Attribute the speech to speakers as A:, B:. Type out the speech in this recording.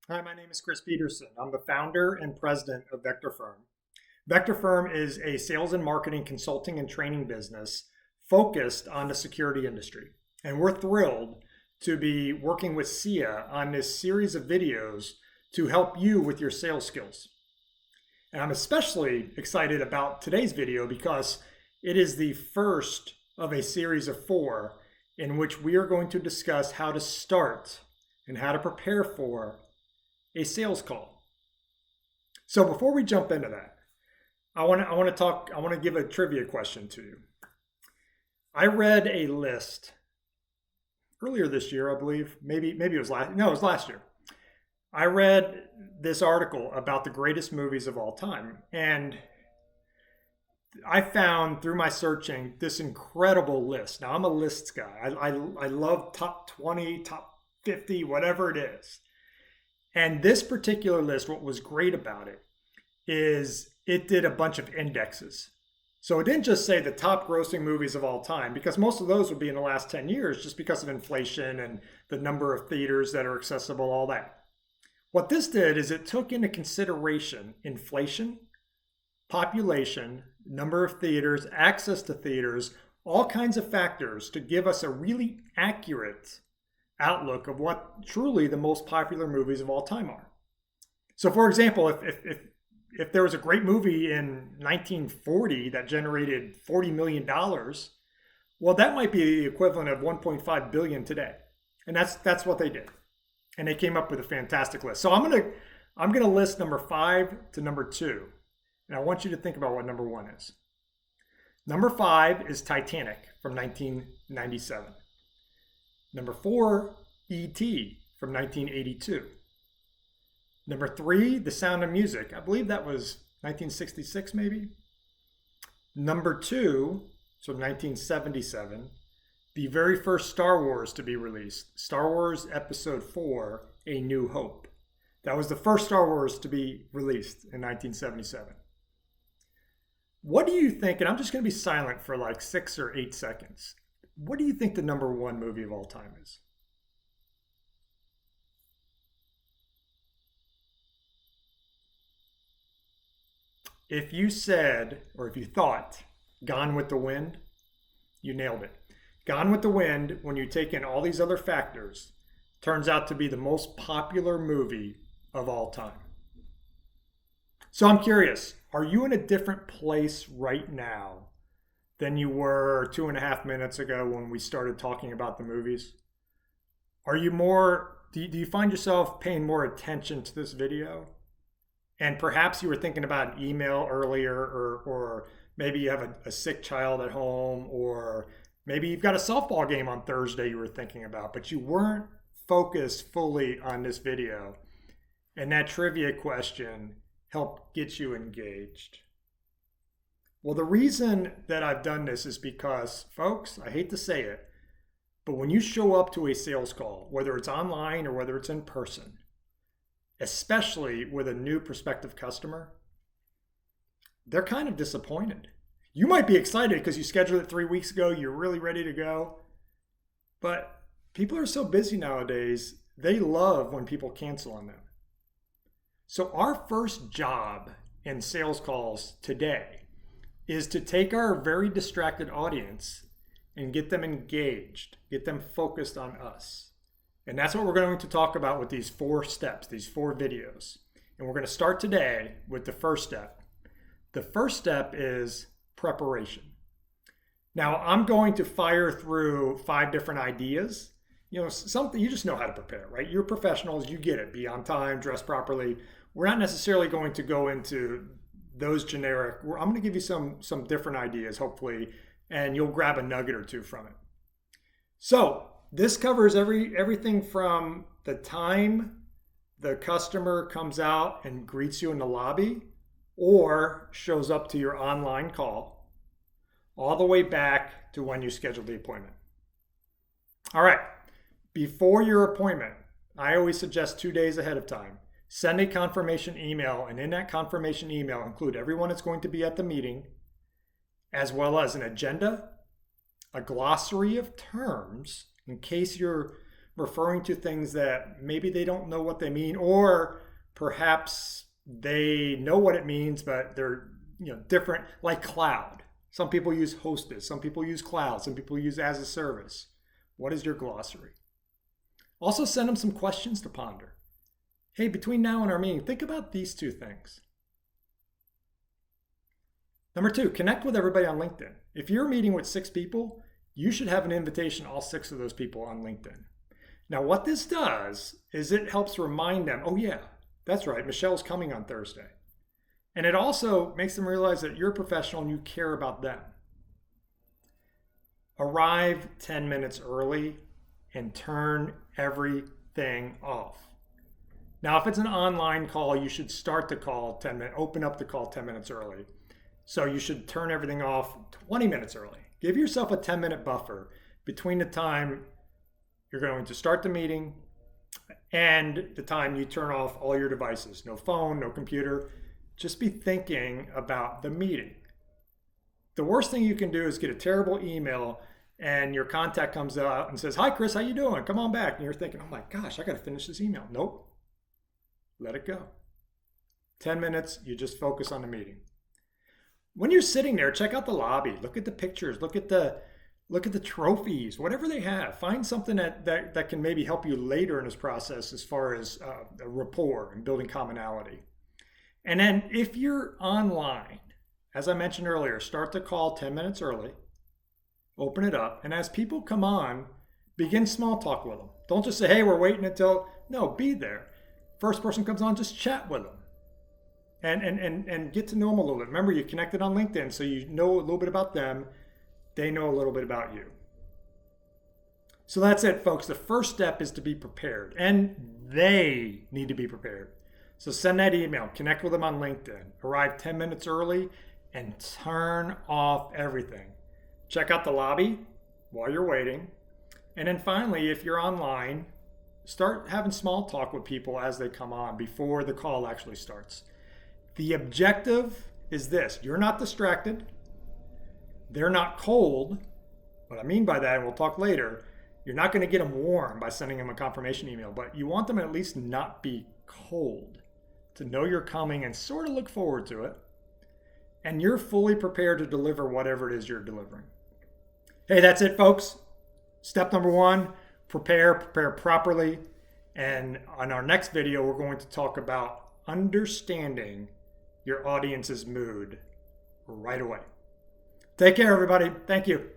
A: Hi, my name is Chris Peterson. I'm the founder and president of Vector Firm. Vector Firm is a sales and marketing consulting and training business focused on the security industry. And we're thrilled to be working with SIA on this series of videos to help you with your sales skills. And I'm especially excited about today's video because it is the first of a series of 4 in which we are going to discuss how to start and how to prepare for a sales call. So before we jump into that, I want to give a trivia question to you. I read a list earlier this year, I believe. Maybe it was it was last year. I read this article about the greatest movies of all time, and I found through my searching this incredible list. Now, I'm a lists guy. I love top 20, top 50, whatever it is. And this particular list, what was great about it is it did a bunch of indexes. So it didn't just say the top grossing movies of all time, because most of those would be in the last 10 years just because of inflation and the number of theaters that are accessible, all that. What this did is it took into consideration inflation, population, number of theaters, access to theaters, all kinds of factors to give us a really accurate outlook of what truly the most popular movies of all time are. So for example, if there was a great movie in 1940 that generated $40 million, well, that might be the equivalent of 1.5 billion today. And that's what they did. And they came up with a fantastic list. So I'm gonna list number 5 to number 2. And I want you to think about what number 1 is. Number 5 is Titanic from 1997. Number 4, E.T. from 1982. Number 3, The Sound of Music. I believe that was 1966 maybe. Number 2, so 1977, the very first Star Wars to be released, Star Wars Episode 4, A New Hope. That was the first Star Wars to be released in 1977. What do you think, and I'm just going to be silent for like 6 or 8 seconds. What do you think the number 1 movie of all time is? If you said, or if you thought, Gone with the Wind, you nailed it. Gone with the Wind, when you take in all these other factors, turns out to be the most popular movie of all time. So I'm curious, are you in a different place right now than you were 2.5 minutes ago when we started talking about the movies? Are you more, do you find yourself paying more attention to this video? And perhaps you were thinking about an email earlier, or maybe you have a sick child at home, or maybe you've got a softball game on Thursday you were thinking about, but you weren't focused fully on this video. And that trivia question helped get you engaged. Well, the reason that I've done this is because, folks, I hate to say it, but when you show up to a sales call, whether it's online or whether it's in person, especially with a new prospective customer, they're kind of disappointed. You might be excited because you scheduled it 3 weeks ago, you're really ready to go, but people are so busy nowadays, they love when people cancel on them. So our first job in sales calls today is to take our very distracted audience and get them engaged, get them focused on us. And that's what we're going to talk about with these 4 steps, these 4 videos. And we're going to start today with the first step. The first step is preparation. Now, I'm going to fire through 5 different ideas. You know, something you just know how to prepare, right? You're professionals, you get it. Be on time, dress properly. We're not necessarily going to go into those generic. I'm going to give you some different ideas, hopefully, and you'll grab a nugget or 2 from it. So this covers everything from the time the customer comes out and greets you in the lobby or shows up to your online call, all the way back to when you scheduled the appointment. All right, before your appointment, I always suggest 2 days ahead of time, send a confirmation email, and in that confirmation email, include everyone that's going to be at the meeting, as well as an agenda, a glossary of terms, in case you're referring to things that maybe they don't know what they mean, or perhaps they know what it means, but they're different, like cloud. Some people use hosted, some people use cloud, some people use as a service. What is your glossary? Also send them some questions to ponder. Hey, between now and our meeting, think about these two things. Number 2, connect with everybody on LinkedIn. If you're meeting with 6 people, you should have an invitation to all 6 of those people on LinkedIn. Now, what this does is it helps remind them, oh yeah, that's right, Michelle's coming on Thursday. And it also makes them realize that you're a professional and you care about them. Arrive 10 minutes early and turn everything off. Now, if it's an online call, you should start the call 10 minutes, open up the call 10 minutes early. So you should turn everything off 20 minutes early. Give yourself a 10-minute buffer between the time you're going to start the meeting and the time you turn off all your devices. No phone, no computer. Just be thinking about the meeting. The worst thing you can do is get a terrible email and your contact comes out and says, "Hi, Chris, how you doing? Come on back." And you're thinking, oh my gosh, I got to finish this email. Nope. Let it go. 10 minutes, you just focus on the meeting. When you're sitting there, check out the lobby. Look at the pictures. Look at the trophies. Whatever they have, find something that can maybe help you later in this process as far as a rapport and building commonality. And then if you're online, as I mentioned earlier, start the call 10 minutes early. Open it up, and as people come on, begin small talk with them. Don't just say, "Hey, we're waiting until." No, be there. First person comes on, just chat with them. And get to know them a little bit. Remember, you connected on LinkedIn, so you know a little bit about them. They know a little bit about you. So that's it, folks. The first step is to be prepared, and they need to be prepared. So send that email, connect with them on LinkedIn, arrive 10 minutes early, and turn off everything. Check out the lobby while you're waiting. And then finally, if you're online, start having small talk with people as they come on before the call actually starts. The objective is this: you're not distracted. They're not cold. What I mean by that, and we'll talk later, you're not going to get them warm by sending them a confirmation email, but you want them to at least not be cold, to know you're coming and sort of look forward to it. And you're fully prepared to deliver whatever it is you're delivering. Hey, that's it, folks. Step number 1, prepare properly. And on our next video, we're going to talk about understanding your audience's mood right away. Take care, everybody. Thank you.